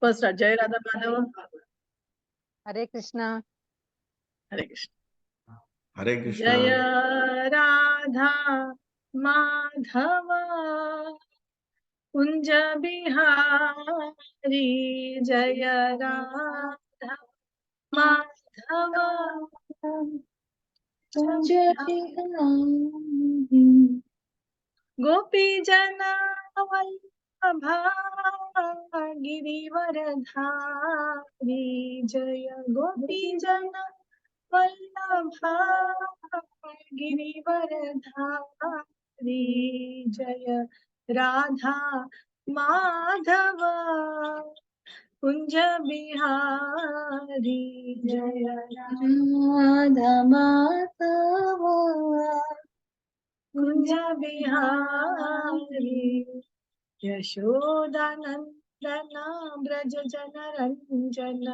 First जय राधा माधव। हरे कृष्णा। हरे कृष्ण। हरे कृष्णा। जय राधा माधव कुंज बिहारी, जय राधा माधव कुंज बिहारी, गोपी जन वल्लभा गिरिवरधारी, जय गोपी जन वल्लभा गिरिवरधारी, जय राधा माधव कुंज बिहारी, जय राधा माधव कुंज बिहारी, यशोदानंदन ब्रज जन रंजन,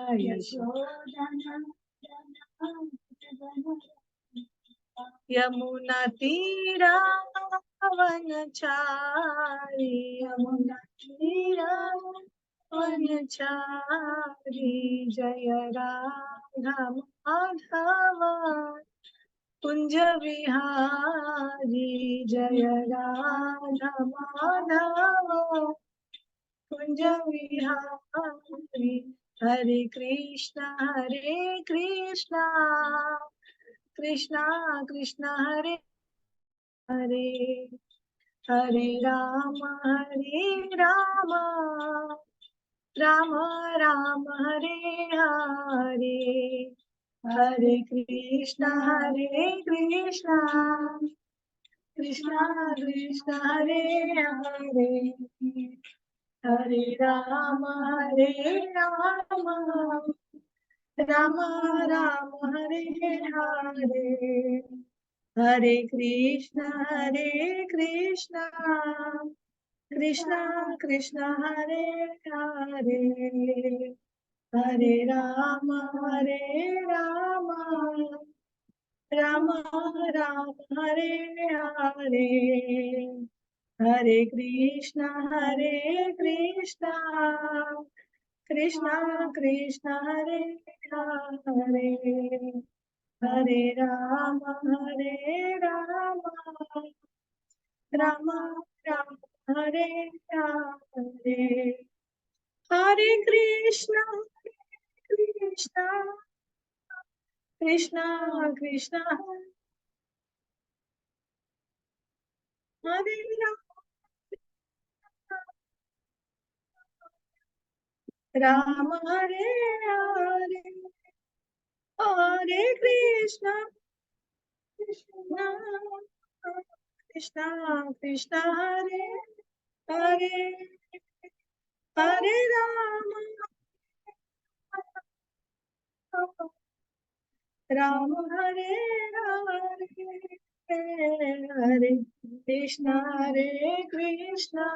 यमुना तीरा वनचारी, यमुना तीरा वनचारी, जय राधा माधव कुंज विहारी, जय राधा माधव कुंज विहारी। हरे कृष्णा कृष्णा कृष्णा हरे हरे, हरे राम राम राम हरे हरे, हरे कृष्णा कृष्णा कृष्णा हरे हरे, हरे राम राम राम हरे हरे, हरे कृष्णा कृष्णा कृष्णा हरे हरे, हरे राम राम राम हरे हरे, हरे कृष्णा कृष्णा कृष्णा हरे हरे, हरे राम राम राम हरे हरे, हरे कृष्णा कृष्णा कृष्णा हरे राम हरे हरे, हरे कृष्णा कृष्णा हरे हरे, हरे राम हरे हरे, हरे कृष्णा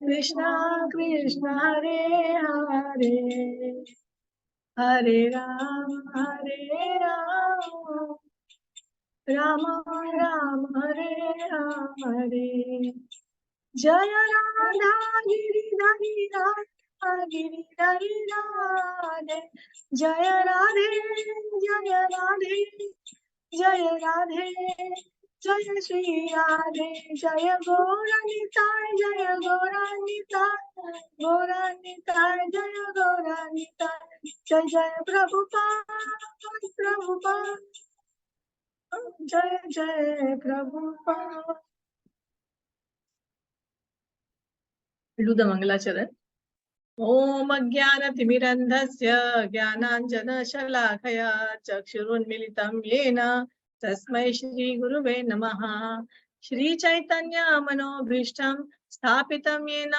कृष्णा कृष्णा हरे हरे, हरे राम राम राम हरे हरे, जय राधा गिरिधरी राधे, जय राधे जय राधे जय श्री राधे, जय गौरानिताय जय गौरानिताय जय गौरानिताय, जय जय प्रभुपाद जय प्रभुपाद। Do the Mangalacharan. ओम अज्ञानतिमिरन्धस्य ज्ञानाञ्जनशलाकया चक्षुरुन्मिलितं येन तस्मै श्रीगुरुवे नमः। श्रीचैतन्यमनोभीष्टं स्थापितं येन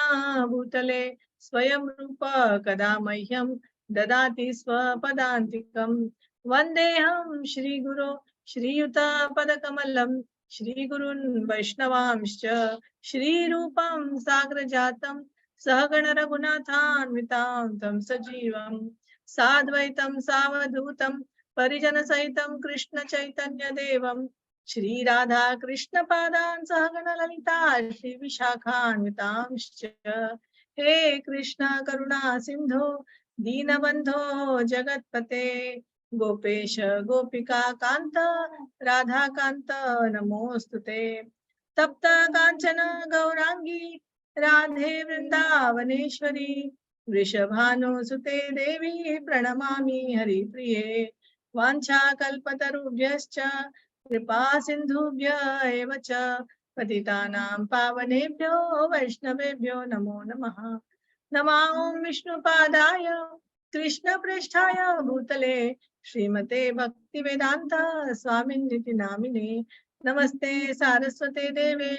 भूतले स्वयं रूप कदा मह्यं ददाति स्वपदान्तिकं। वन्देऽहं श्रीगुरो श्रीयुतपदकमलं श्रीगुरुन् वैष्णवांश्च श्रीरूपं साग्रजातं सहगण रघुनाथान्वितां तं सजीवं साद्वैतं सावधूतं परिजन सहितं कृष्ण चैतन्य देवं श्री राधा कृष्ण पादान् सहगण ललिता श्री विशाखान्वितांश्च। हे कृष्णा करुणा सिंधो दीनबंधो जगतपते गोपेश गोपिका कांत राधा कांत नमोस्तुते तप्त कांचन गौरांगी राधे वृंदावनेश्वरी वृषभानुसुते देवी प्रणमामि हरिप्रिये वाञ्छाकल्पतरुभ्यश्च कृपा सिन्धुभ्य एव च पतितानां पावनेभ्यो वैष्णवेभ्यो नमो नमः नमो विष्णुपादाय कृष्णपृष्ठाय भूतले श्रीमते भक्तिवेदान्त स्वामिन्निति नामिने नमस्ते सारस्वते देवे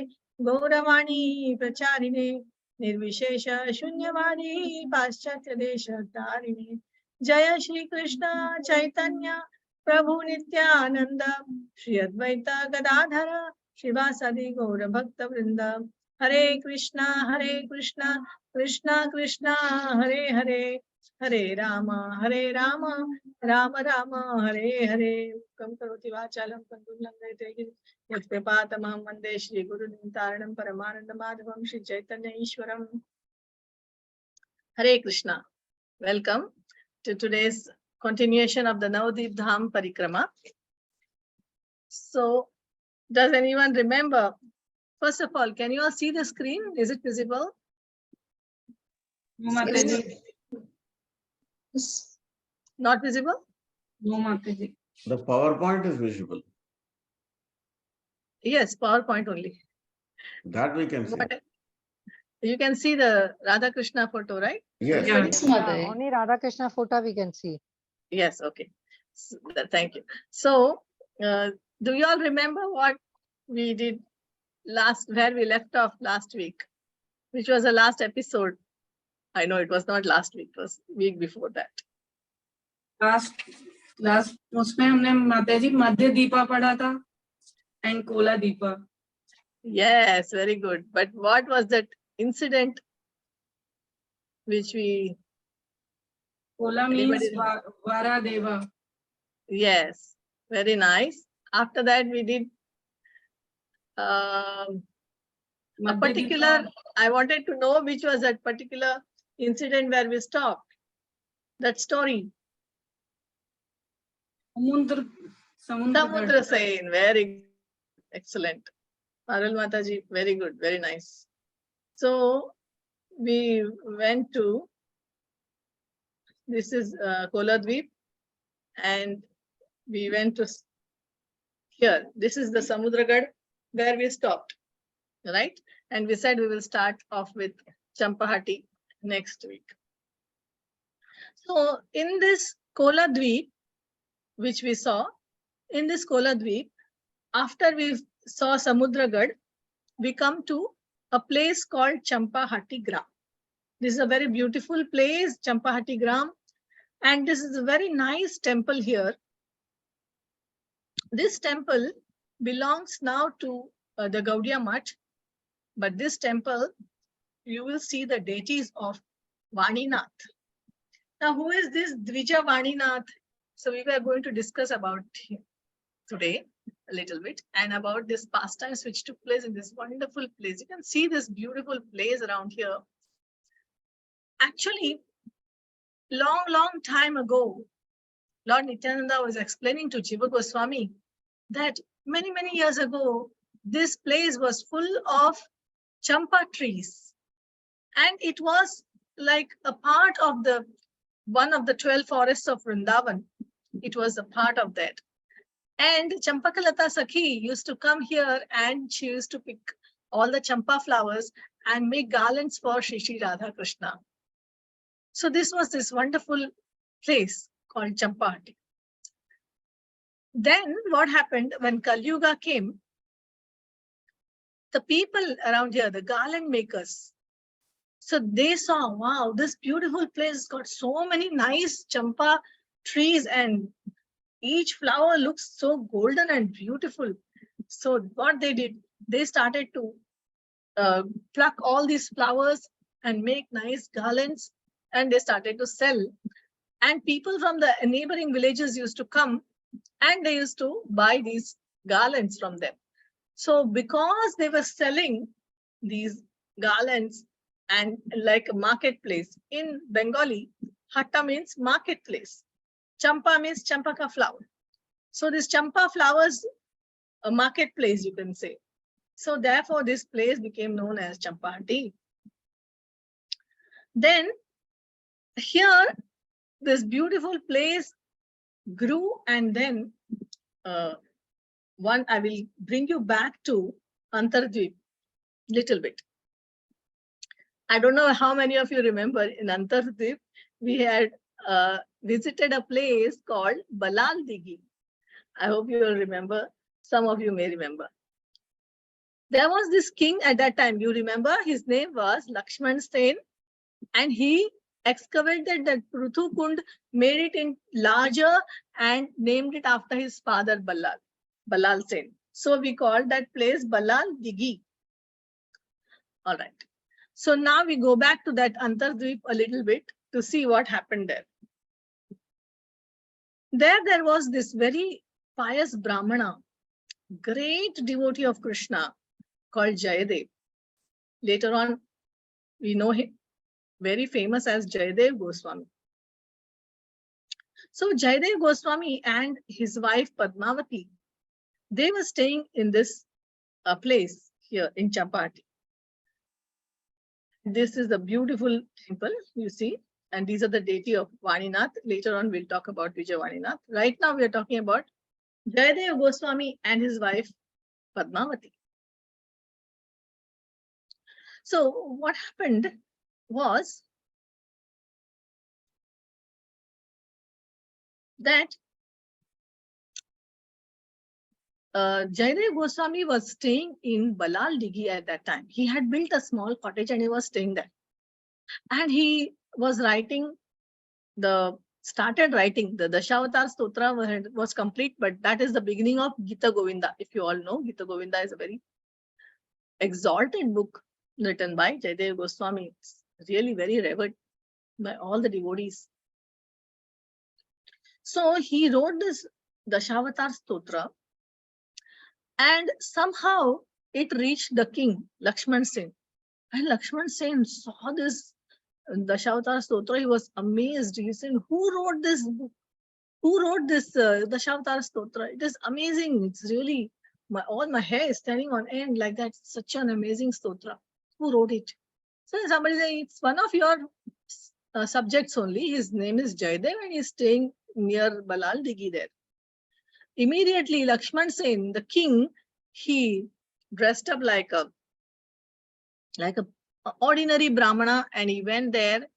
गौरवाणी प्रचारिणे निर्विशेष शून्यवादी पाश्चात्य देश तारिणे जय श्री कृष्ण चैतन्य प्रभु नित्यानंद श्री अद्वैत गदाधर शिवासादि गौर भक्त वृंद हरे कृष्णा कृष्णा कृष्णा हरे हरे हरे राम राम राम हरे हरे कम करोति वाचालं पंगुं लंघयते यत्कृपातमहं वन्दे श्रीगुरुनितारणं परमानंद माधवं श्री चैतन्य ईश्वरम् हरे Krishna welcome to today's continuation of the Navadwip Parikrama. So, does anyone remember? First of all, can you all see the screen? Is it visible? No, Mataji. Not visible? No, Mataji. The PowerPoint is visible. Yes, PowerPoint only. That we can see. But you can see the Radha Krishna photo, right? Yes. Yes, Yeah, only Radha Krishna photo we can see. Yes, okay. So, thank you. So, do you all remember what we did where we left off last week, which was the last episode? I know it was not last week, it was week before that. Last उसमें हमने माताजी मध्य दीपा पढ़ा था and Cola Deepa. Yes, very good. But what was that incident which we... Kola means Vara Deva. Yes, very nice. After that, we did a particular... I wanted to know which was that particular incident where we stopped. That story. Samudra Sain, very excellent. Parul Mataji, very good, very nice. So we went to, this is Koladweep, and we went to here. This is the Samudragad where we stopped, right? And we said we will start off with Champahati next week. So in this Koladweep, which we saw, in this Koladweep, after we saw Samudragad, we come to a place called Champahati Gram. This is a very beautiful place, Champahati Gram, and this is a very nice temple here. This temple belongs now to the Gaudiya Mutt, but this temple, you will see the deities of Vaninath. Now, who is this Dvija Vaninath? So we were going to discuss about him today a little bit and about this pastimes which took place in this wonderful place. You can see this beautiful place around here. Actually, long time ago, Lord Nityananda was explaining to Jiva Goswami that many years ago, this place was full of champa trees. And it was like a part of one of the 12 forests of Vrindavan. It was a part of that. And Champakalata Sakhi used to come here and she used to pick all the champa flowers and make garlands for Shri Radha Krishna. So this was this wonderful place called Champahati. Then what happened when Kali Yuga came, the people around here, the garland makers, so they saw, wow, this beautiful place has got so many nice champa trees and each flower looks so golden and beautiful. So what they did, they started to pluck all these flowers and make nice garlands, and they started to sell. And people from the neighboring villages used to come and they used to buy these garlands from them. So because they were selling these garlands and like a marketplace. In Bengali, hatta means marketplace. Champa means champaka flower. So this champa flowers, a marketplace, you can say. So therefore, this place became known as Champahati. Then here, this beautiful place grew, and then one, I will bring you back to Antardvip little bit. I don't know how many of you remember in Antardvip, we had visited a place called Balal Digi. I hope you will remember. Some of you may remember. There was this king at that time. You remember his name was Lakshman Sen, and he excavated that Pruthu Kund, made it in larger and named it after his father Balal Sen. So we call that place Balal Digi. All right. So now we go back to that Antardvip a little bit to see what happened there. There was this very pious Brahmana, great devotee of Krishna called Jayadev. Later on, we know him very famous as Jayadev Goswami. So Jayadev Goswami and his wife Padmavati, they were staying in this place here in Champahati. This is the beautiful temple, you see, and these are the deity of Vaninath. Later on, we'll talk about Vijay Vaninath. Right now, we are talking about Jayadev Goswami and his wife Padmavati. So what happened was that Jayadev Goswami was staying in Balal Digi at that time. He had built a small cottage and he was staying there. And he was started writing the Dashavatar Stotra was complete, but that is the beginning of Gita Govinda. If you all know, Gita Govinda is a very exalted book written by Jayadev Goswami. It's really very revered by all the devotees. So he wrote this Dashavatar Stotra, and somehow it reached the king, Lakshman Sen. And Lakshman Sen saw this Dashavatar Stotra. He was amazed. He said, who wrote this book? Who wrote this Dashavatar Stotra? It is amazing. It's really, all my hair is standing on end like that. Such an amazing stotra. Who wrote it? So somebody said, it's one of your subjects only. His name is Jayadev and he's staying near Balal Digi there. Immediately, Lakshman Sen, the king, he dressed up like a ordinary Brahmana, and he went there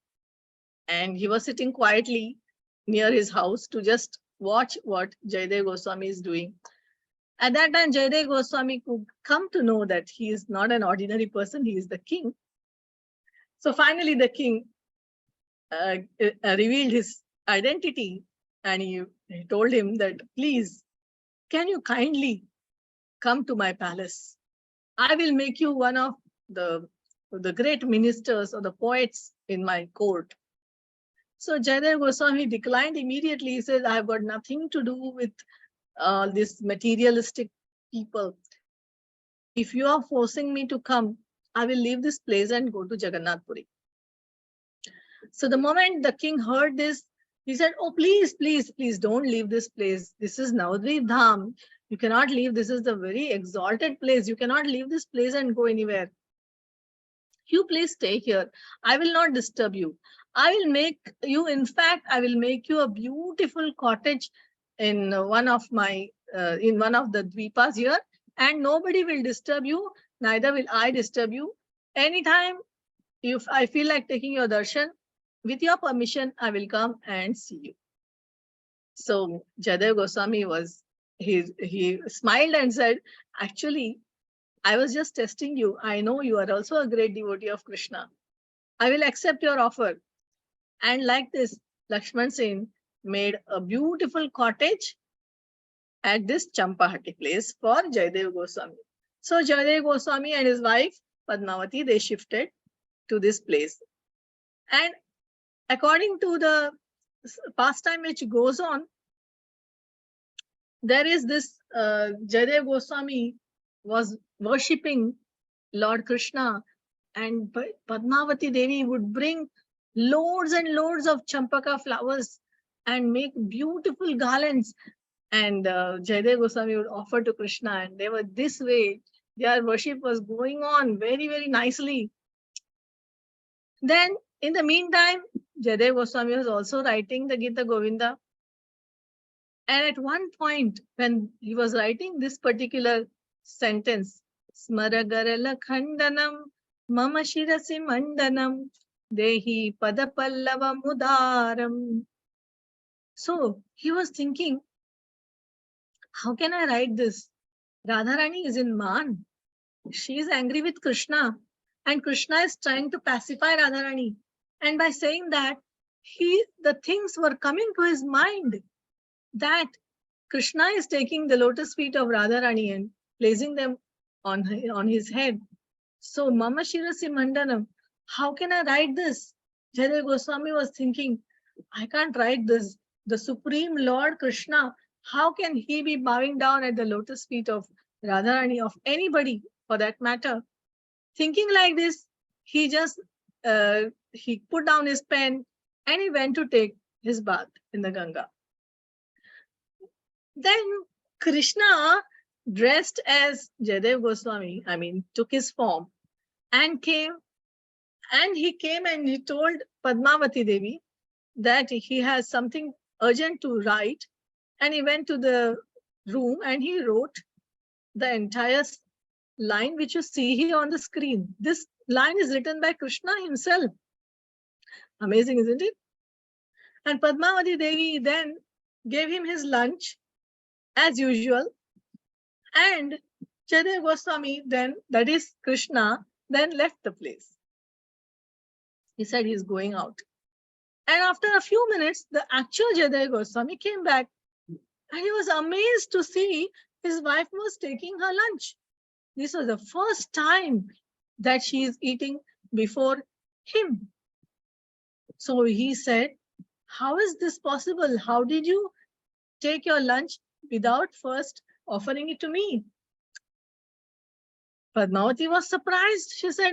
and he was sitting quietly near his house to just watch what Jayadev Goswami is doing. At that time, Jayadev Goswami could come to know that he is not an ordinary person, he is the king. So finally, the king revealed his identity, and he told him that, please, can you kindly come to my palace? I will make you one of the great ministers or the poets in my court. So Jayadev Goswami declined immediately. He said, I have got nothing to do with this materialistic people. If you are forcing me to come, I will leave this place and go to Jagannath Puri. So the moment the king heard this, he said, oh, please, please, please don't leave this place. This is Navadvip Dham. You cannot leave. This is the very exalted place. You cannot leave this place and go anywhere. You please stay here. I will not disturb you. I will make you, in fact, I will make you a beautiful cottage in one of the dvipas here, and nobody will disturb you. Neither will I disturb you. Anytime if I feel like taking your darshan, with your permission, I will come and see you. So Jayadev Goswami he smiled and said, actually, I was just testing you. I know you are also a great devotee of Krishna. I will accept your offer. And like this, Lakshman Sen made a beautiful cottage at this Champahati place for Jayadev Goswami. So Jayadev Goswami and his wife, Padmavati, they shifted to this place. And according to the pastime which goes on, there is this Jayadev Goswami was worshipping Lord Krishna, And Padmavati Devi would bring loads and loads of champaka flowers and make beautiful garlands. And Jaydev Goswami would offer to Krishna, and they were this way. Their worship was going on very, very nicely. Then, in the meantime, Jaydev Goswami was also writing the Gita Govinda. And at one point, when he was writing this particular sentence, Smaragarala Khandanam Mama Shirasi Mandanam Dehi Padapallava Mudaram. So he was thinking, how can I write this? Radharani is in Man. She is angry with Krishna, and Krishna is trying to pacify Radharani. And by saying that, the things were coming to his mind that Krishna is taking the lotus feet of Radharani and placing them on his head. So, Mama Shirasi Mandanam, how can I write this? Jaydev Goswami was thinking, I can't write this. The Supreme Lord Krishna, how can he be bowing down at the lotus feet of Radharani, of anybody for that matter? Thinking like this, he just he put down his pen and he went to take his bath in the Ganga. Then Krishna, dressed as Jaydev Goswami, took his form and came. And he came and he told Padmavati Devi that he has something urgent to write. And he went to the room and he wrote the entire line which you see here on the screen. This line is written by Krishna himself. Amazing, isn't it? And Padmavati Devi then gave him his lunch as usual. And Jaydev Goswami then, that is Krishna, then left the place. He said he's going out. And after a few minutes, the actual Jaydev Goswami came back. And he was amazed to see his wife was taking her lunch. This was the first time that she is eating before him. So he said, how is this possible? How did you take your lunch without first offering it to me? Padmavati was surprised. She said,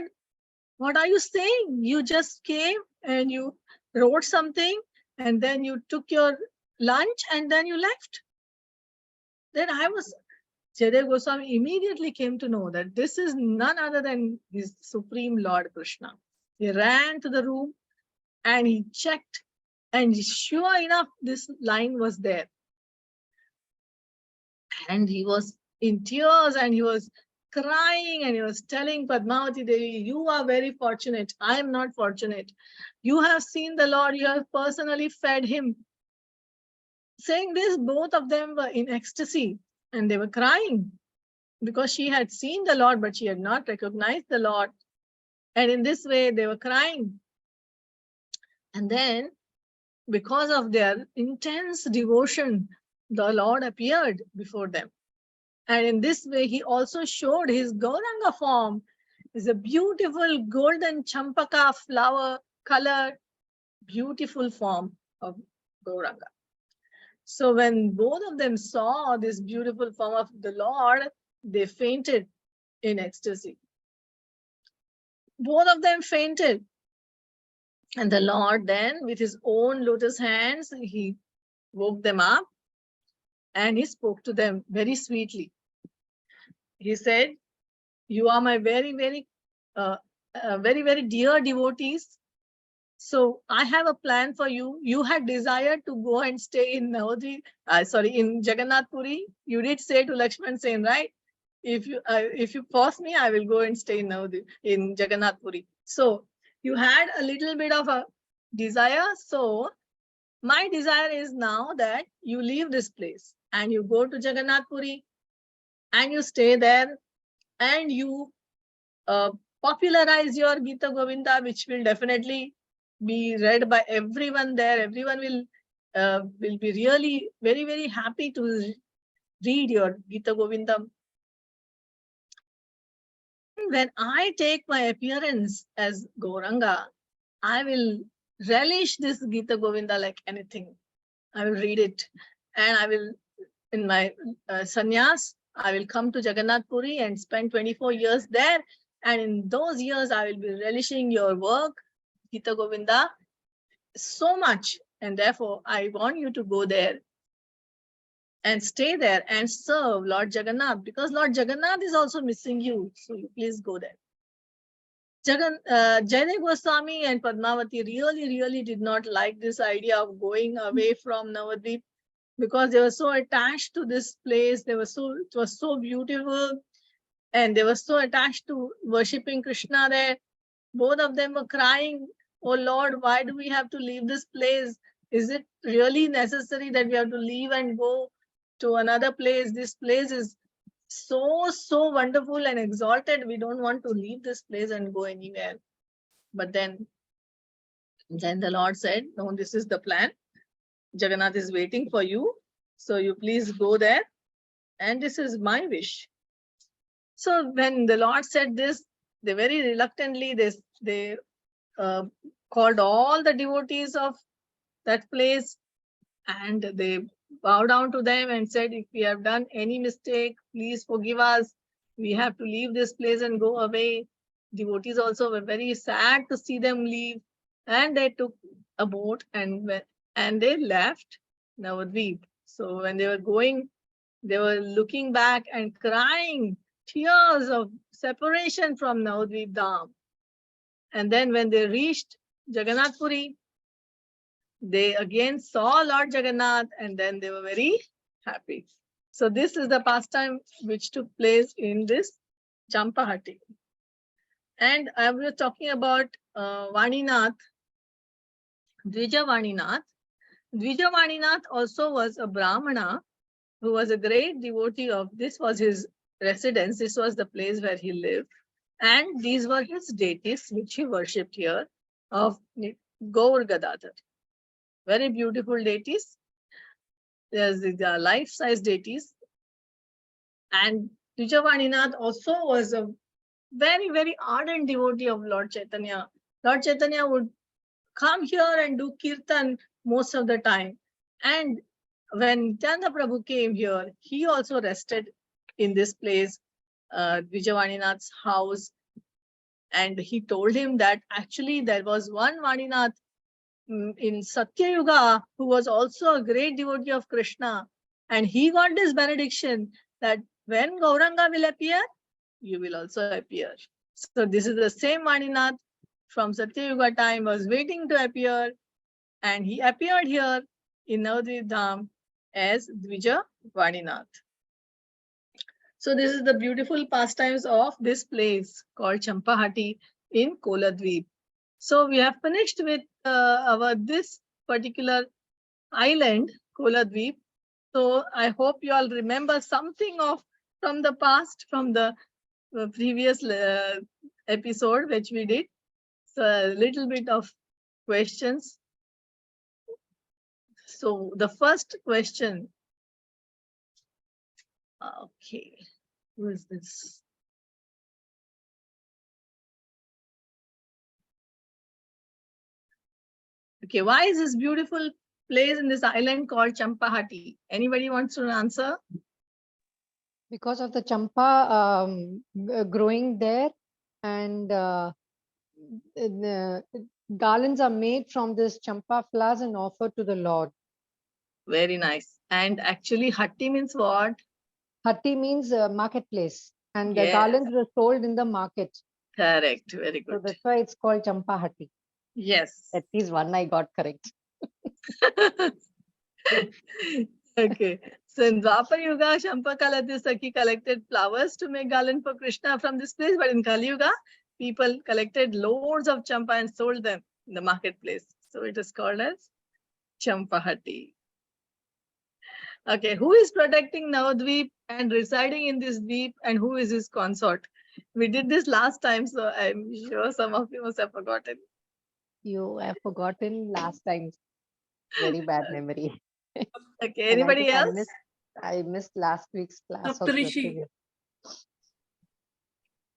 what are you saying? You just came and you wrote something and then you took your lunch and then you left. Then Jaydev Goswami immediately came to know that this is none other than his Supreme Lord Krishna. He ran to the room and he checked, and sure enough, this line was there. And he was in tears and he was crying and he was telling Padmavati Devi, you are very fortunate. I am not fortunate. You have seen the Lord. You have personally fed him. Saying this, both of them were in ecstasy and they were crying because she had seen the Lord, but she had not recognized the Lord. And in this way, they were crying. And then, because of their intense devotion, the Lord appeared before them. And in this way, he also showed his Gauranga form. It's a beautiful golden champaka flower colored, beautiful form of Gauranga. So when both of them saw this beautiful form of the Lord, they fainted in ecstasy. Both of them fainted. And the Lord then, with his own lotus hands, he woke them up and he spoke to them very sweetly. He said, you are my very, very dear devotees. So I have a plan for you. You had desired to go and stay in in Jagannath Puri. You did say to Lakshman Sen, right? If you force me, I will go and stay in Jagannath Puri. So you had a little bit of a desire. So my desire is now that you leave this place and you go to Jagannath Puri and you stay there and you popularize your Gita Govinda, which will definitely be read by everyone there. Everyone will be really very, very happy to read your Gita Govinda. When I take my appearance as Gauranga, I will relish this Gita Govinda like anything. I will read it and I will, in my sannyas, I will come to Jagannath Puri and spend 24 years there And in those years, I will be relishing your work, Gita Govinda, so much. And therefore, I want you to go there and stay there and serve Lord Jagannath, because Lord Jagannath is also missing you. So you please go there. Jaydev Goswami and Padmavati really did not like this idea of going away from Navadvip, because they were so attached to this place. It was so beautiful, and they were so attached to worshipping Krishna there. Both of them were crying, "Oh Lord, why do we have to leave this place? Is it really necessary that we have to leave and go to another place? This place is so wonderful and exalted. We don't want to leave this place and go anywhere." But then the Lord said, "No, this is the plan. Jagannath is waiting for you. So you please go there. And this is my wish." So when the Lord said this, they very reluctantly, they called all the devotees of that place, and they bowed down to them and said, "If we have done any mistake, please forgive us. We have to leave this place and go away." Devotees also were very sad to see them leave, and they took a boat and they left Navadvip. So when they were going, they were looking back and crying tears of separation from Navadvip Dham. And then when they reached Jagannath Puri, they again saw Lord Jagannath, and then they were very happy. So this is the pastime which took place in this Champahati. And I was talking about Vaninath, Dvija Vaninath. Dvija Vaninath also was a Brahmana who was a great devotee of, this was his residence, this was the place where he lived. And these were his deities which he worshipped here of Gaur Gadadhar. Very beautiful deities. There's the life-size deities. And Dvija also was a very ardent devotee of Lord Chaitanya. Lord Chaitanya would come here and do kirtan most of the time. And when Nityananda Prabhu came here, he also rested in this place, Dvija house. And he told him that actually there was one Vaninath in Satya Yuga who was also a great devotee of Krishna. And he got this benediction that when Gauranga will appear, you will also appear. So this is the same Vaninath from Satya Yuga time, was waiting to appear. And he appeared here in Navadvip Dham as Dvija Vaninath. So this is the beautiful pastimes of this place called Champahati in Koladvip. So we have finished with this particular island, Koladvip. So I hope you all remember something from the past, from the previous episode which we did. So a little bit of questions. So the first question. Okay, who is this? Okay, why is this beautiful place in this island called Champahati? Anybody wants to answer? Because of the champa growing there, and garlands are made from this champa flowers and offered to the Lord. Very nice. And actually, Hatti means what? Hatti means marketplace, and the Yes. garlands were sold in the market. Correct. Very So good. that's why it's called Champa Hatti. Yes. At least one I got correct. Okay. So in Dwapar Yuga, Champakalati Sakhi collected flowers to make garland for Krishna from this place. But in Kali Yuga, people collected loads of champa and sold them in the marketplace. So it is called as Champahati. Okay, who is protecting Navadvip and residing in this dweep, and who is his consort? We did this last time, so I'm sure some of you must have forgotten. You have forgotten last time. Very bad memory. Okay, And I anybody think else? I missed last week's class. of Saptarishi. previous-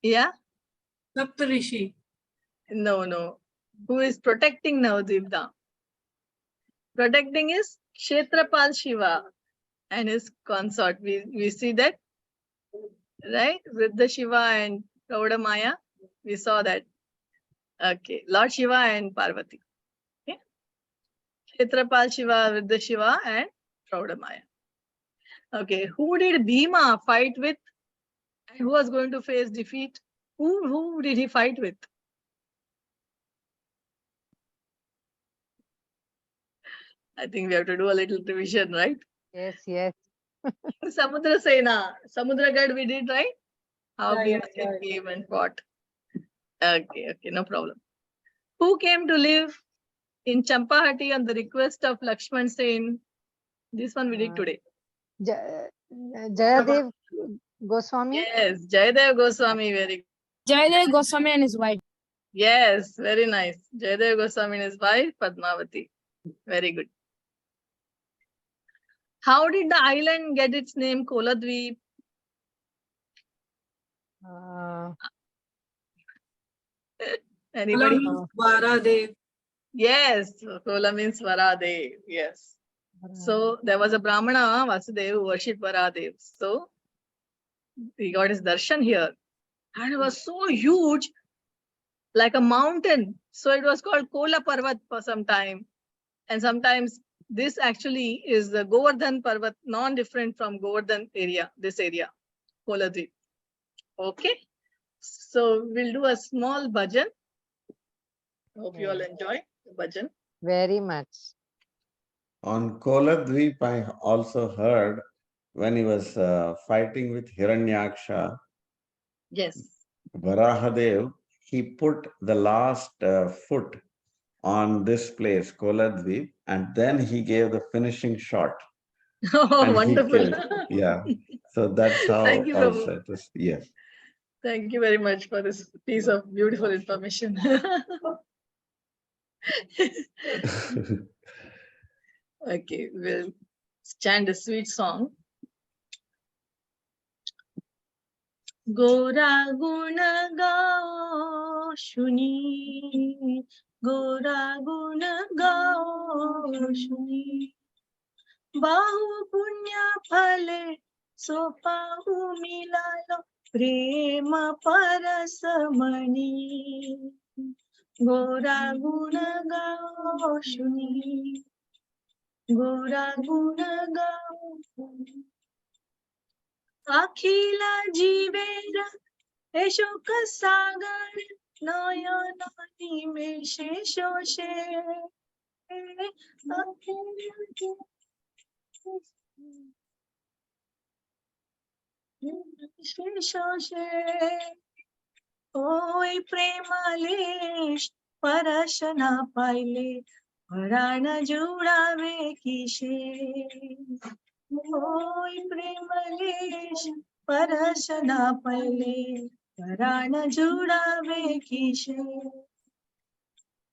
Yeah? Saptarishi. No. Who is protecting Navadvip Dham? Protecting is Kshetrapal Shiva and his consort. We see that, right? Vriddha Shiva and Praudha Maya. We saw that. Okay, Lord Shiva and Parvati. Okay, Kshetrapal Shiva, Vidya Shiva, and Praudamaya. Okay, who did Bhima fight with? And who was going to face defeat? Who did he fight with? I think we have to do a little revision, right? Yes, yes. Samudra Sena, Samudragad we did, right? How Yeah, Bhima yeah. came and fought. Okay, no problem. Who came to live in Champahati on the request of Lakshman Sen? This one we did today. Jayadev Goswami. Yes, Jayadev Goswami, very good. Jayadev Goswami and his wife. Yes, very nice. Jayadev Goswami and his wife, Padmavati. Very good. How did the island get its name, Koladweep? Anybody? Varadev. Yes, Kola means Varadev. Yes. So there was a Brahmana, Vasudev, who worshipped Varadev. So he got his darshan here. And it was so huge, like a mountain. So it was called Kola Parvat for some time. And sometimes this actually is the Govardhan Parvat, non-different from Govardhan area, this area, Koladweep. Okay. So we'll do a small bhajan. Hope you all enjoy the bhajan. Very much. On Koladweep, I also heard when he was fighting with Hiranyaksha, Yes. Varahadev, he put the last foot on this place, Koladweep, and then he gave the finishing shot. Oh, And he wonderful. killed. Yeah. So that's how Thank you, also Prabhu. it was. Yes. Thank you very much for this piece of beautiful information. Okay, we'll chant a sweet song. Gora guna gao shuni, Gora guna gao shuni, Bahu punya phale so pahu milalo prema parasamani. Gora guna gao shuni, Gora guna gao shuni. Akhila jivera Eshok sagar Nayana nimeshe shoshe. Shoshe. Oi premalesh parashana paile Parana judave kishe. Oi premalesh parashana paile Parana judave kishe.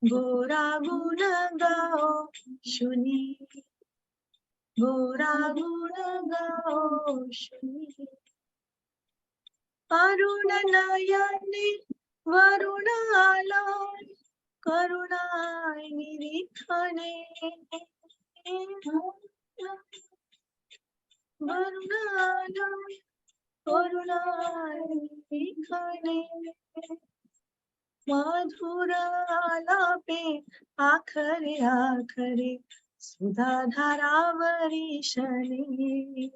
Gora guna gao shuni, Gora guna gao shuni. Aruna nayani varuna alay Karuna nirikhane. Varuna alay Karuna nirikhane. Madhura alape akhare akhare Sudha dharavari shani.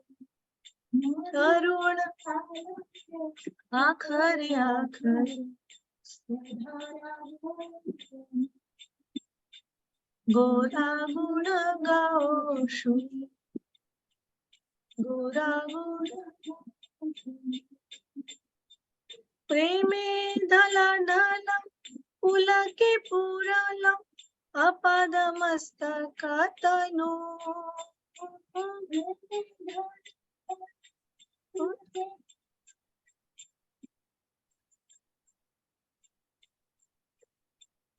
Karuna akhare akhare Gora guna gao shuni, Gora guna Preme dhala dhala Pulake purala Apadamastaka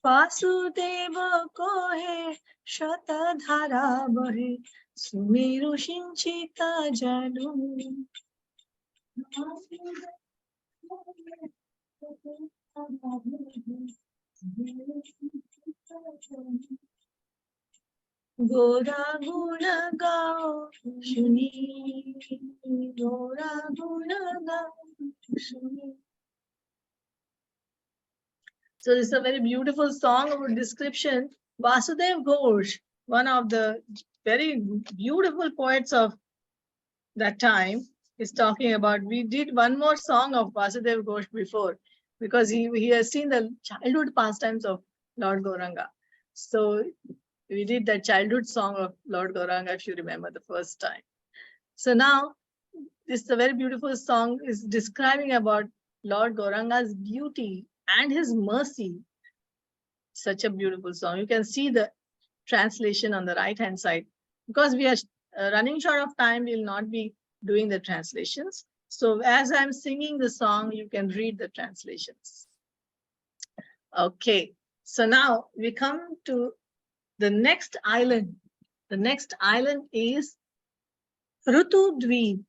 Vasudeva kohe Shatadhara bahe Sumeru shinchita janu. Gora guna gao shuni, Gora guna gao shuni. So this is a very beautiful song of a description. Vasudev Ghosh, one of the very beautiful poets of that time, is talking about. We did one more song of Vasudev Ghosh before, because he has seen the childhood pastimes of Lord Gauranga. So we did that childhood song of Lord Gauranga, if you remember, the first time. So now this is a very beautiful song, is describing about Lord Gauranga's beauty and his mercy. Such a beautiful song. You can see the translation on the right hand side. Because we are running short of time, we will not be doing the translations. So as I'm singing the song, you can read the translations. Okay, so now we come to the next island. The next island is Rutudvip.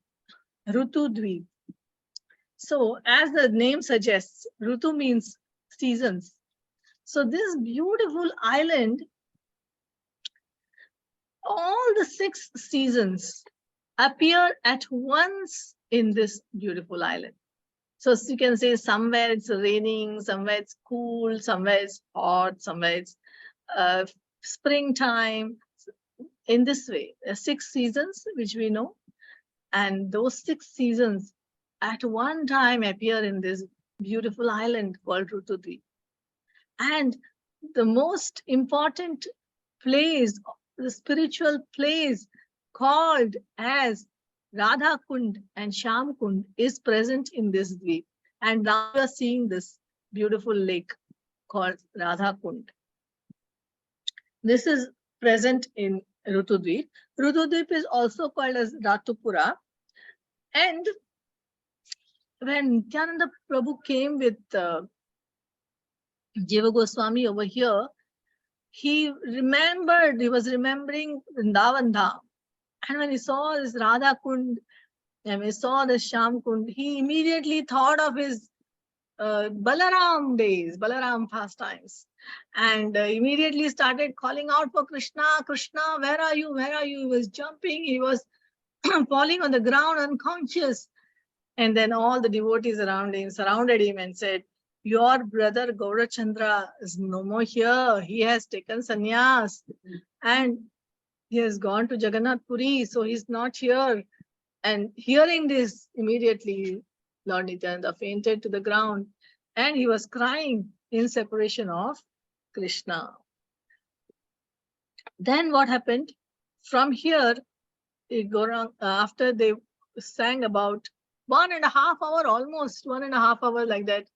Rutudvip. So as the name suggests, Rutu means seasons. So this beautiful island, all the 6 seasons appear at once in this beautiful island. So you can say somewhere it's raining, somewhere it's cool, somewhere it's hot, somewhere it's springtime. In this way, there are 6 seasons which we know, and those 6 seasons at one time appear in this beautiful island called Rutudvip. And the most important place, the spiritual place called as Radha Kund and Sham Kund, is present in this dweep. And now we are seeing this beautiful lake called Radha Kund. This is present in Rutudvip. Rutudvip is also called as Ratupura. And when Nityananda Prabhu came with Jiva Goswami over here, he was remembering Vrindavan Dham. And when he saw this Radha Kund and he saw the Sham Kund, he immediately thought of his Balaram days, Balaram pastimes, and immediately started calling out for Krishna, Krishna, where are you, where are you? He was jumping, he was falling on the ground unconscious. And then all the devotees around him surrounded him and said, your brother Gaurachandra is no more here. He has taken sannyas and he has gone to Jagannath Puri, so he's not here. And hearing this, immediately Lord Nityananda fainted to the ground and he was crying in separation of Krishna. Then what happened? From here, after they sang about 1.5 hours, almost 1.5 hours like that,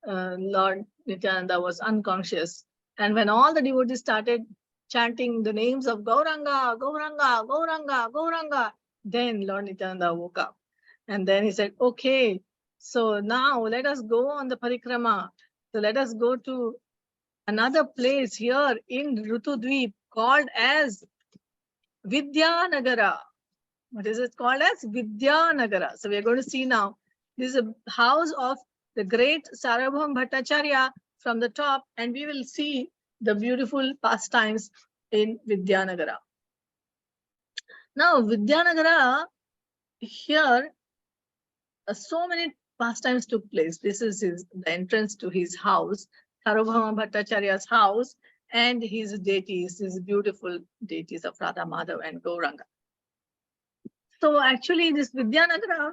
Lord Nityananda was unconscious. And when all the devotees started chanting the names of Gauranga, Gauranga, Gauranga, Gauranga, then Lord Nityananda woke up. And then he said, okay, so now let us go on the Parikrama. So let us go to another place here in Rutudvip called as Vidyanagara. What is it called as? Vidyanagara. So we are going to see now. This is a house of the great Sarabham Bhattacharya from the top, and we will see the beautiful pastimes in Vidyanagara. Now, Vidyanagara, here, so many pastimes took place. This is the entrance to his house, Sarabhama Bhattacharya's house, and his deities, his beautiful deities of Radha Madhav and Gauranga. So actually, this Vidyanagara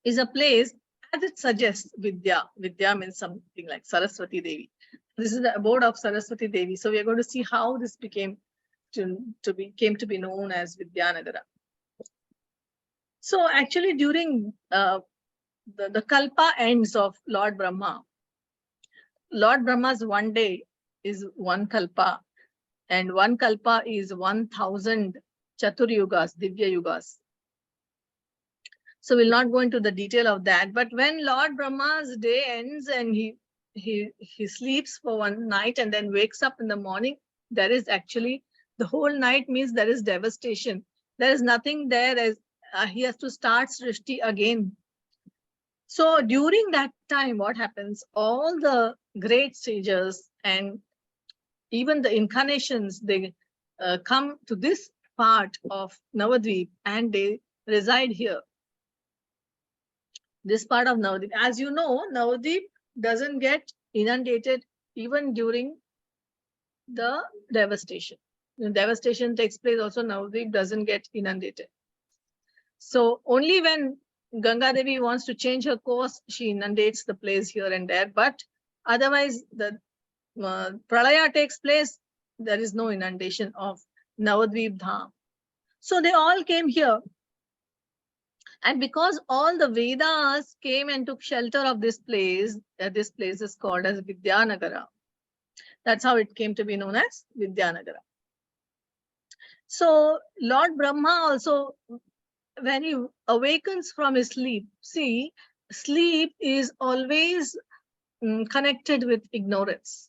is a place, as it suggests, Vidya. Vidya means something like Saraswati Devi. This is the abode of Saraswati Devi. So we are going to see how this came to be known as Vidyanagara. So actually, during the Kalpa ends of Lord Brahma, Lord Brahma's one day is one Kalpa, and one Kalpa is 1,000 Chatur Yugas, Divya Yugas. So we'll not go into the detail of that. But when Lord Brahma's day ends and he sleeps for one night and then wakes up in the morning, there is actually, the whole night means there is devastation. There is nothing there, as he has to start Srishti again. So during that time, what happens? All the great sages and even the incarnations, they come to this part of Navadvip and they reside here. This part of Navadvip. As you know, Navadvip doesn't get inundated even during the devastation. When devastation takes place, also Navadvip doesn't get inundated. So only when Ganga Devi wants to change her course, she inundates the place here and there. But otherwise, the Pralaya takes place, there is no inundation of Navadvip Dham. So they all came here. And because all the Vedas came and took shelter of this place is called as Vidyanagara. That's how it came to be known as Vidyanagara. So Lord Brahma also, when he awakens from his sleep, see, sleep is always connected with ignorance.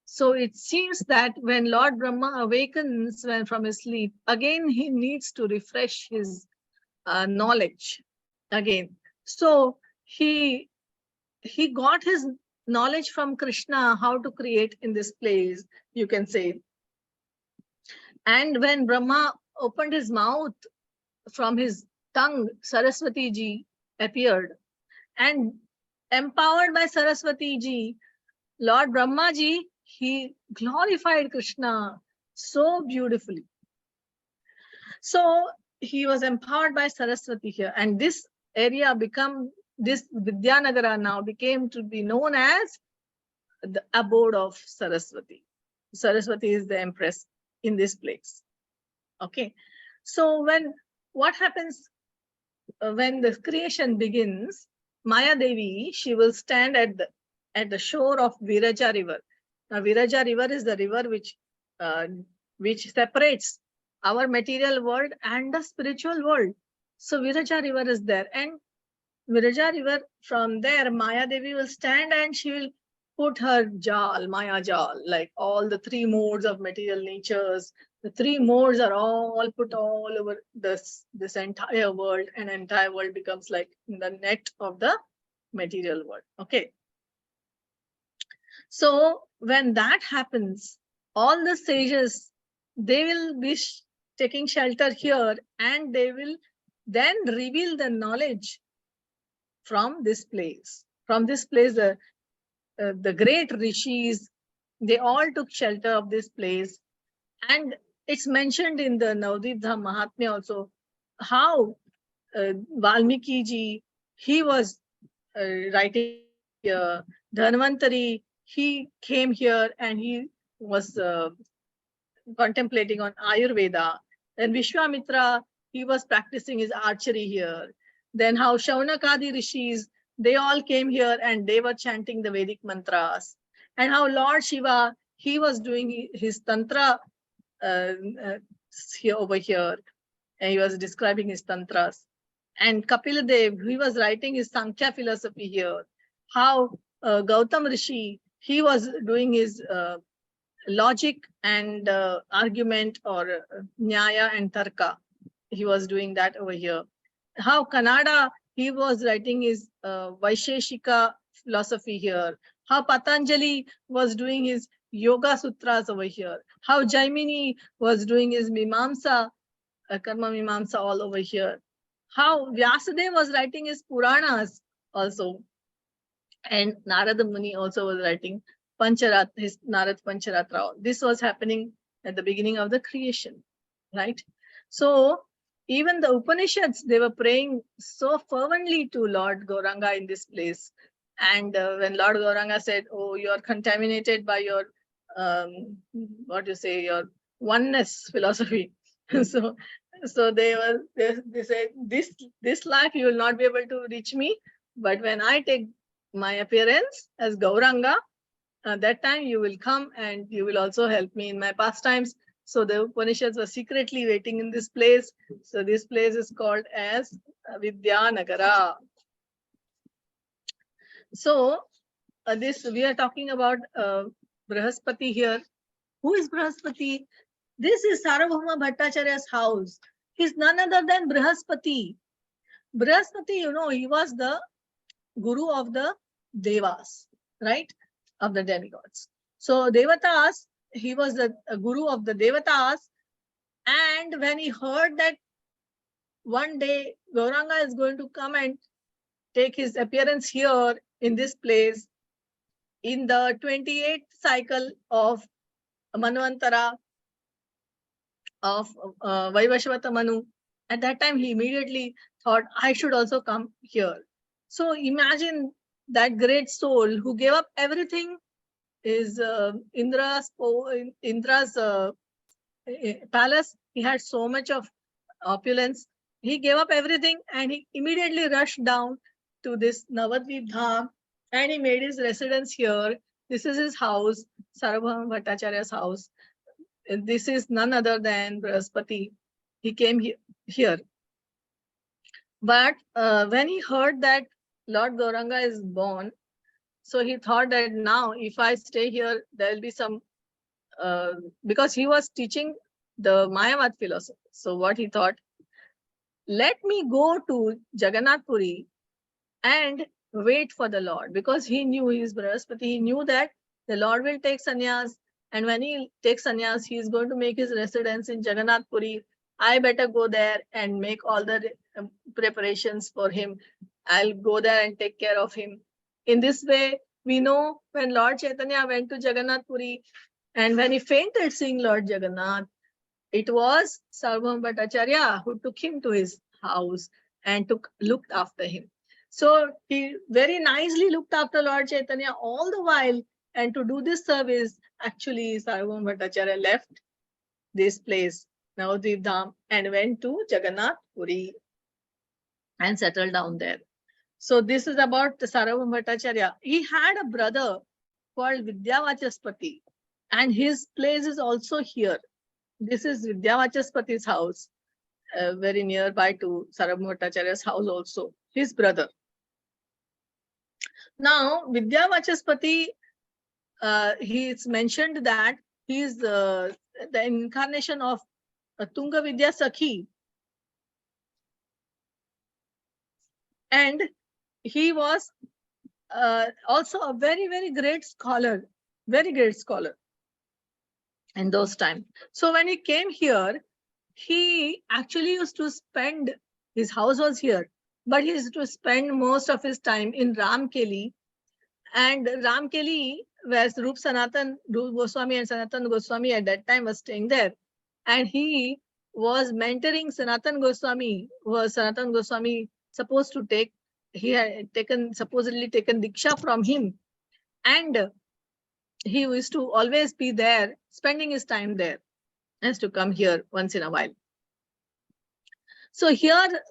So it seems that when Lord Brahma awakens from his sleep, again he needs to refresh his knowledge again. So he got his knowledge from Krishna, how to create in this place, you can say. And when Brahma opened his mouth, from his tongue, Saraswati ji appeared. And empowered by Saraswati ji, Lord Brahma ji, he glorified Krishna so beautifully. So he was empowered by Saraswati here. And this area this Vidyanagara now became to be known as the abode of Saraswati. Saraswati is the empress in this place. Okay. So what happens when the creation begins, Maya Devi, she will stand at the shore of Viraja river. Now Viraja river is the river which separates our material world and the spiritual world. So Viraja river is there, and Viraja river, from there Maya Devi will stand and she will put her jal, Maya jal, like all the three modes of material natures. The three modes are all put all over this entire world, and entire world becomes like the net of the material world. Okay. So when that happens, all the sages, they will be taking shelter here, and they will then reveal the knowledge from this place. From this place, the great rishis, they all took shelter of this place. And it's mentioned in the Navadvip Dham Mahatmya also, how Valmiki ji, he was writing here. Dhanvantari, he came here and he was contemplating on Ayurveda. Then Vishwamitra, he was practicing his archery here. Then how Shaunakadi rishis, they all came here and they were chanting the Vedic mantras. And how Lord Shiva, he was doing his tantra here over here, and he was describing his tantras. And Kapiladev, he was writing his Sankhya philosophy here. How Gautam Rishi, he was doing his logic and argument, or Nyaya and Tarka. He was doing that over here. How Kannada, he was writing his Vaisheshika philosophy here. How Patanjali was doing his Yoga Sutras over here. How Jaimini was doing his Mimamsa, Karma Mimamsa all over here. How Vyasadeva was writing his Puranas also. And Narada Muni also was writing his Narad Pancharatra. This was happening at the beginning of the creation, right? So even the Upanishads, they were praying so fervently to Lord Gauranga in this place. And when Lord Gauranga said, oh, you are contaminated by your, your oneness philosophy. So they said, this life you will not be able to reach me. But when I take my appearance as Gauranga, that time you will come and you will also help me in my pastimes. So the Upanishads were secretly waiting in this place. So this place is called as Vidyanagara. So we are talking about Brahaspati here. Who is Brahaspati? This is Sarvabhauma Bhattacharya's house. He's none other than Brahaspati. Brahaspati, he was the guru of the Devas, right? Of the demigods. So Devatas, he was the guru of the Devatas. And when he heard that one day Gauranga is going to come and take his appearance here in this place, in the 28th cycle of Manvantara of Vaivashvata Manu, at that time he immediately thought, I should also come here. So imagine that great soul who gave up everything, is Indra's palace. He had so much of opulence. He gave up everything and he immediately rushed down to this Navadvip Dham and he made his residence here. This is his house, Sarvabhauma Bhattacharya's house. And this is none other than Brahaspati. He came here. But when he heard that Lord Gauranga is born, so he thought that now if I stay here, there will be some, because he was teaching the Mayavad philosophy. So what he thought, let me go to Jagannath Puri and wait for the Lord, because he knew, he is Brahaspati, he knew that the Lord will take sannyas, and when he takes sannyas, he is going to make his residence in Jagannath Puri. I better go there and make all the preparations for him. I'll go there and take care of him. In this way, we know when Lord Chaitanya went to Jagannath Puri and when he fainted seeing Lord Jagannath, it was Sarvabhauma Bhattacharya who took him to his house and looked after him. So he very nicely looked after Lord Chaitanya all the while, and to do this service, actually Sarvabhauma Bhattacharya left this place, Navadvip Dham, and went to Jagannath Puri and settled down there. So this is about Sarvabhauma Bhattacharya. He had a brother called Vidyavachaspati, and his place is also here. This is Vidyavachaspati's house, very nearby to Sarvabhauma Bhattacharya's house also, his brother. Now, Vidyavachaspati, it's mentioned that he is the incarnation of Tunga Vidya Sakhi. And he was also a very, very great scholar, in those times. So when he came here, he actually used to spend, his house was here, but he used to spend most of his time in Ramkeli. And Ramkeli, where Rup Goswami and Sanatan Goswami at that time was staying there. And he was mentoring Sanatan Goswami, who was Sanatan Goswami supposed to take, he had supposedly taken Diksha from him. And he used to always be there, spending his time there, and to come here once in a while. So here,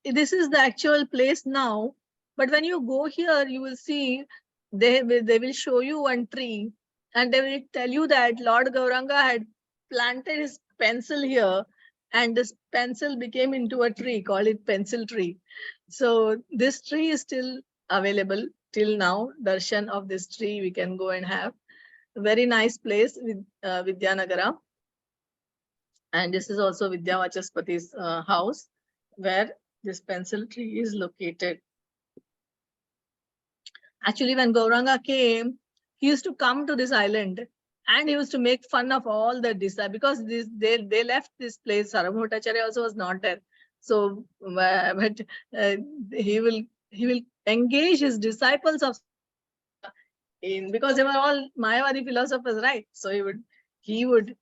this is the actual place now. But when you go here, you will see they will show you one tree, and they will tell you that Lord Gauranga had planted his pencil here, and this pencil became into a tree, call it pencil tree. So this tree is still available till now. Darshan of this tree we can go and have. A very nice place with Vidyanagara. And this is also Vidyavachaspati's house, where this pencil tree is located. Actually, when Gauranga came, he used to come to this island and he used to make fun of all the disciples, because they left this place. Sarvabhauma Bhattacharya also was not there. So, but he will engage his disciples because they were all Mayavadi philosophers, right? So he would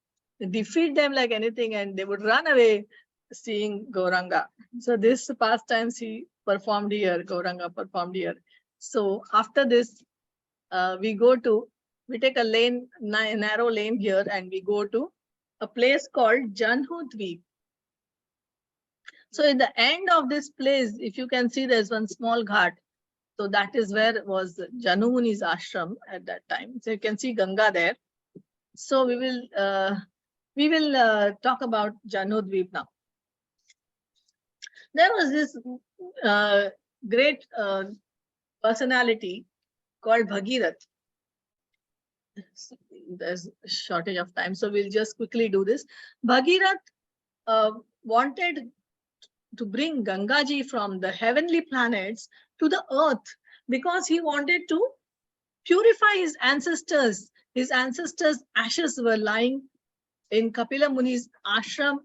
defeat them like anything, and they would run away seeing Gauranga. So this pastimes he performed here, Gauranga performed here. So after this, we take a narrow lane here, and we go to a place called Janhudvip. So in the end of this place, if you can see, there's one small ghat. So that is where was Janu Muni's ashram at that time. So you can see Ganga there. So we will talk about Janhudvip now. There was this great personality called Bhagirath. There's a shortage of time, so we'll just quickly do this. Bhagirath wanted to bring Gangaji from the heavenly planets to the earth, because he wanted to purify his ancestors. His ancestors' ashes were lying in Kapila Muni's ashram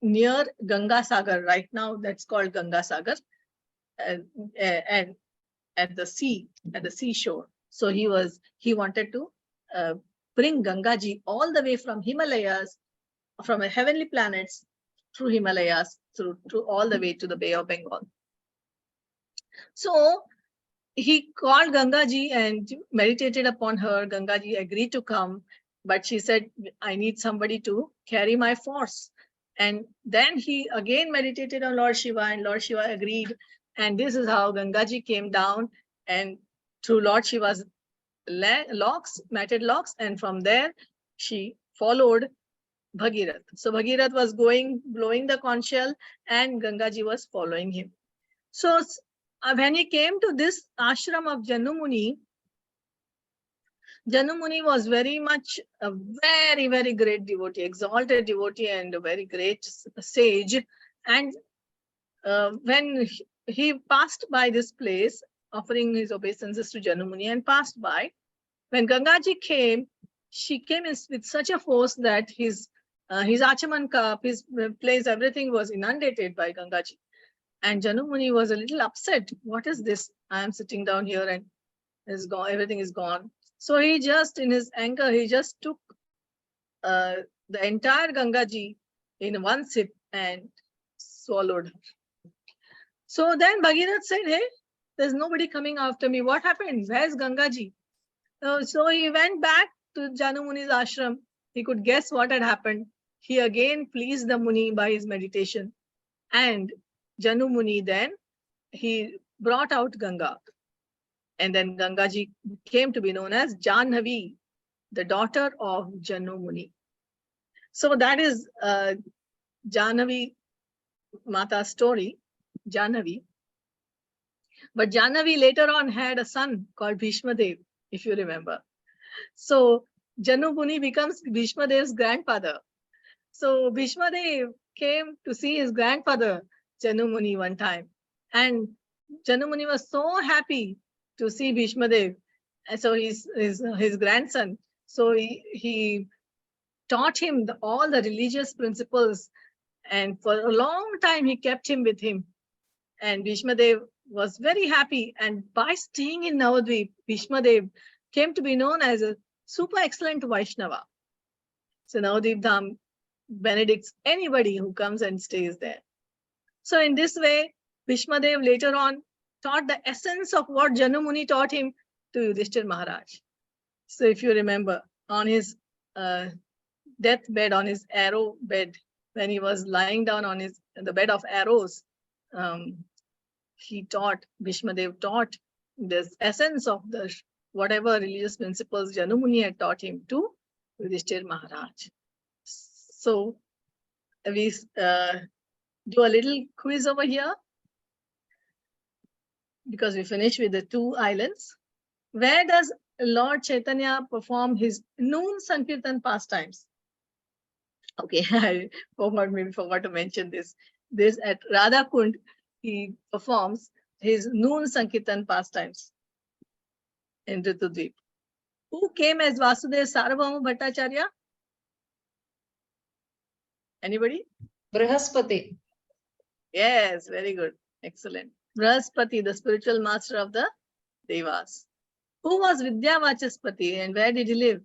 near Ganga Sagar. Right now, that's called Ganga Sagar, and at the seashore. So he wanted to bring Gangaji all the way from Himalayas, from a heavenly planets through Himalayas, through all the way to the Bay of Bengal. So he called Gangaji and meditated upon her. Gangaji agreed to come, but she said, I need somebody to carry my force. And then he again meditated on Lord Shiva, and Lord Shiva agreed. And this is how Gangaji came down, and through Lord Shiva's locks, matted locks, and from there she followed Bhagirath. So Bhagirath was going, blowing the conch shell, and Gangaji was following him. So when he came to this ashram of Janumuni, Janumuni was very much a very, very great devotee, exalted devotee, and a very great sage. And when he passed by this place, offering his obeisances to Janumuni, and passed by, when Gangaji came, she came with such a force that his Achaman cup, his place, everything was inundated by Gangaji. And Janumuni was a little upset. What is this? I am sitting down here and is gone, everything is gone. So he just, in his anger, he just took the entire Gangaji in one sip and swallowed her. So then Bhagirath said, hey, there's nobody coming after me. What happened? Where's Gangaji? So he went back to Janumuni's ashram. He could guess what had happened. He again pleased the Muni by his meditation. And Janumuni then, he brought out Ganga. And then Gangaji came to be known as Janhavi, the daughter of Janumuni. So that is Janhavi Mata's story, Janhavi. But Janhavi later on had a son called Bhishma Dev, if you remember. So Janumuni becomes Bhishma Dev's grandfather. So Bhishma Dev came to see his grandfather, Janumuni, one time. And Janumuni was so happy to see Bhishma Dev. And so his grandson. So he taught him all the religious principles. And for a long time, he kept him with him. And Bhishma Dev was very happy. And by staying in Navadwip, Bhishma Dev came to be known as a super excellent Vaishnava. So Navadvip Dham benedicts anybody who comes and stays there. So in this way, Bhishma Dev later on taught the essence of what Janumuni taught him to Yudhishthir Maharaj. So if you remember, on his deathbed, on his arrow bed, when he was lying down on the bed of arrows, Bhishma Dev taught this essence of the whatever religious principles Janumuni had taught him to Yudhishthir Maharaj. So we do a little quiz over here, because we finished with the 2 islands. Where does Lord Chaitanya perform his noon Sankirtan pastimes? Okay, I forgot to mention this. This at Radha Kund, he performs his noon Sankirtan pastimes in Ritudvip. Who came as Vasudev Sarvabhauma Bhattacharya? Anybody? Brihaspati. Yes, very good. Excellent. Brihaspati, the spiritual master of the Devas. Who was Vidyavachaspati and where did he live?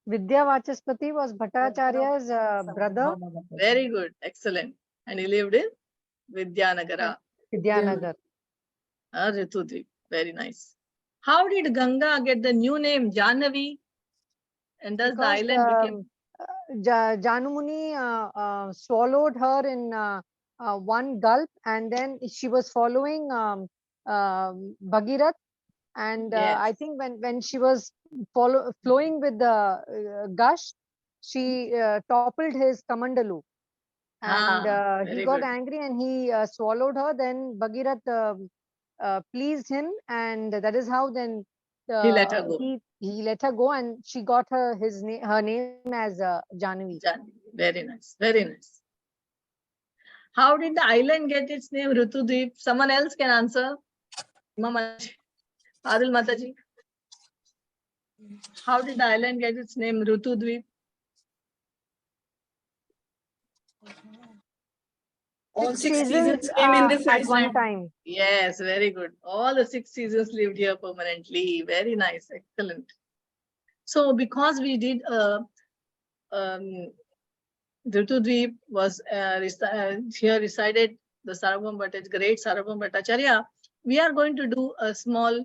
Vidyavachaspati was Bhattacharya's brother. Very good. Excellent. And he lived in Vidyanagara. Vidyanagar. Ritudvip. Very nice. How did Ganga get the new name Janhavi? And does the island become... Janumuni swallowed her in one gulp, and then she was following Bhagirath, and Yes. I think when she was flowing with the gush, she toppled his kamandalu, and he got angry and he swallowed her. Then Bhagirath pleased him, and that is how then he let her go. He let her go, and she got her name as Janhavi. Very nice. Very nice. How did the island get its name Ritudvip? Someone else can answer. Adil Mataji. How did the island get its name Ritudvip? All 6 seasons seasons came in this at one lifetime. time. Yes, very good. All the 6 seasons lived here permanently. Very nice, excellent. So because we did Dritudvip was here resided the Sarvabhauma Bhattacharya, great Sarvabhauma Bhattacharya. We are going to do a small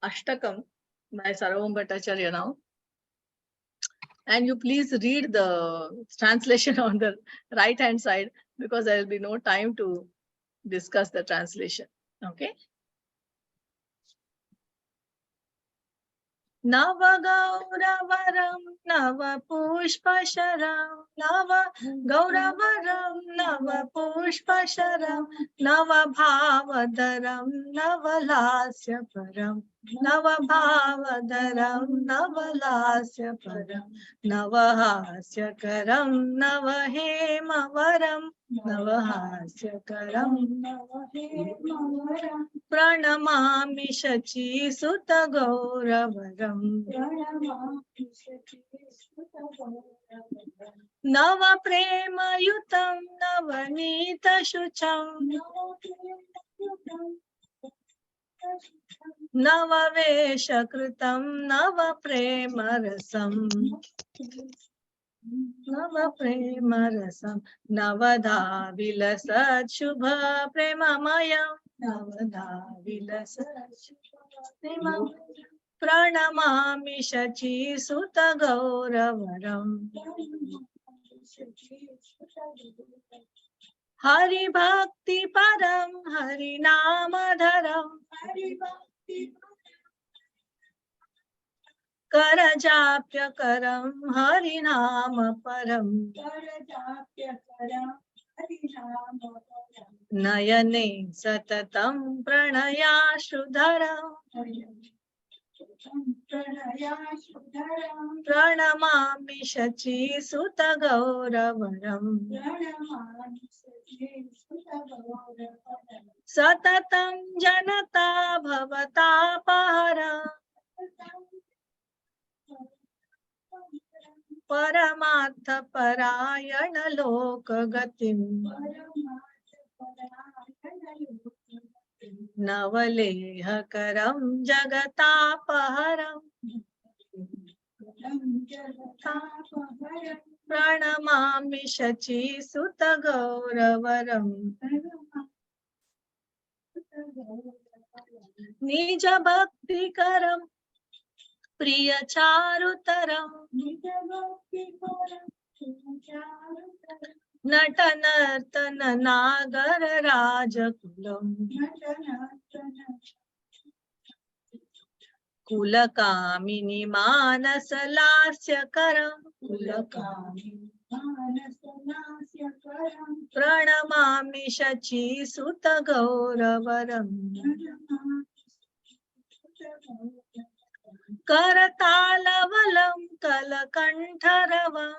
Ashtakam by Sarvabhauma Bhattacharya now. And you please read the translation on the right hand side, because there will be no time to discuss the translation. Okay. Navagauravaram Navapushpasharam Navagauravaram Navapushpasharam Navabhavadaram Navalasyaparam Navabhavadaram Navalasyaparam Navahasyakaram Navahemavaram Navahasyakaram Navahemavaram Pranamami Shachi Sutta Gauravaram Nava Prema Yutam Navanita Shucham Nava Vesha Kritam Nava Prema Rasam Nava Prema Rasam Navadha Vilasat Shubha Prema Mayam Navadha Vilasat Shubha Prema Pranamami Shachi Sutta Gauravaram Hari Bhakti Param Hari Namadharam Karajapya Karam Hari Nama Param Nayane Satatam Pranaya Shudharam Pranamami Shachi Sutta Gauravaram Satatam Janata Bhavata Pahara Paramatha Parayana Loka Gatim Navaleha Karam Jagatapaharam Pranamami Shachi Sutta Gauravaram Nija Bhakti Karam Priya Charutaram Natanartana Nagar Rajakulam Kulakamini Manasalasya Karam Pranamami Shachi Sutta Gauravaram Karatala-valam Kalakantaravam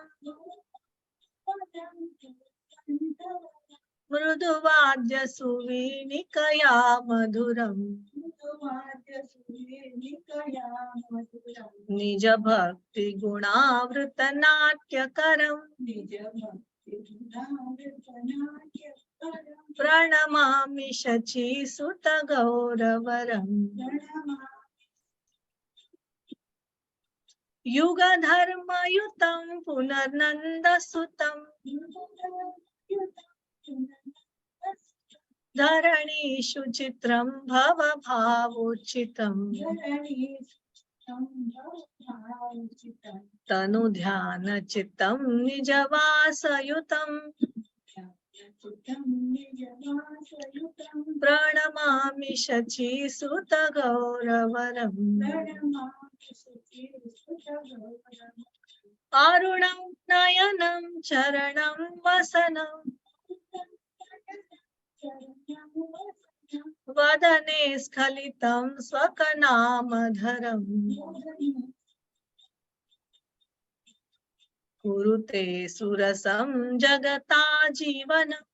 Mruduvadya Suvinikaya Madhuram Nija Bhakti Gunavrita Natyakaram Pranamami Shachi Sutta Gauravaram Yuga Dharma Yutam Punarnanda Sutam Dharanishu Chitram Bhava Bhavuchitam Tanu Dhyana Chitam Nijavasa Yutam Pranamami Shachi Sutta Gauravaram Arunam Nayanam Charanam Vasanam Vadane Skhalitam Swakanamadharam Kurute Surasam Jagata Jivanam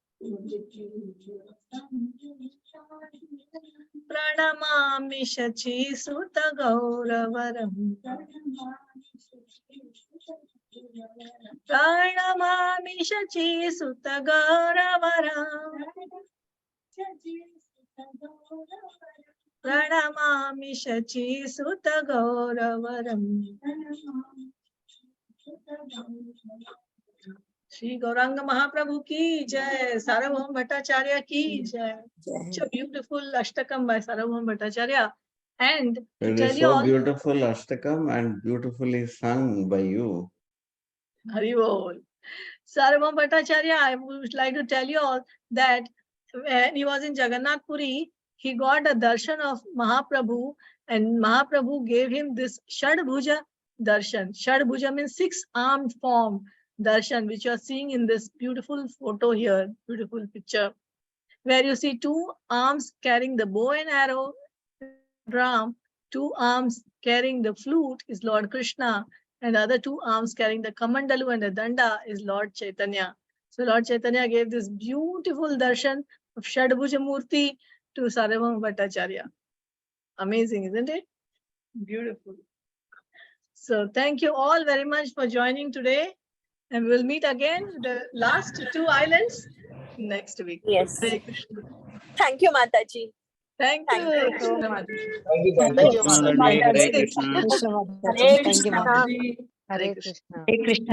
Pranamami Shachi Sutta Gauravaram Pranamami Shachi Sutta Gauravaram. Pranamami Shachi Sutta Gauravaram. Shri Gauranga Mahaprabhu ki jai, Sarvabhauma Bhattacharya ki jai. Such a beautiful Ashtakam by Sarvabhauma Bhattacharya. And to It tell is you so all, beautiful Ashtakam and beautifully sung by you. Haribol. Sarvabhauma Bhattacharya, I would like to tell you all that when he was in Jagannath Puri, he got a darshan of Mahaprabhu, and Mahaprabhu gave him this Shadbhuja darshan. Shadbhuja means 6-armed form darshan, which you are seeing in this beautiful photo here, beautiful picture, where you see 2 arms carrying the bow and arrow, Ram, 2 arms carrying the flute is Lord Krishna, and the other 2 arms carrying the kamandalu and the danda is Lord Chaitanya. So Lord Chaitanya gave this beautiful darshan of Shadbhuja Murti to Sarvabhauma Bhattacharya. Amazing, isn't it? Beautiful. So thank you all very much for joining today, and we'll meet again the last 2 islands next week. Yes. Hare Krishna. Thank you, Mataji. Thank Thank you you so so much. Thank you, Thank Bharati. you, Krishna Mataji. Mataji. Hare Krishna. Hare Thank you, Krishna. Mataji. Hare Hare Krishna. Krishna. Hare Krishna.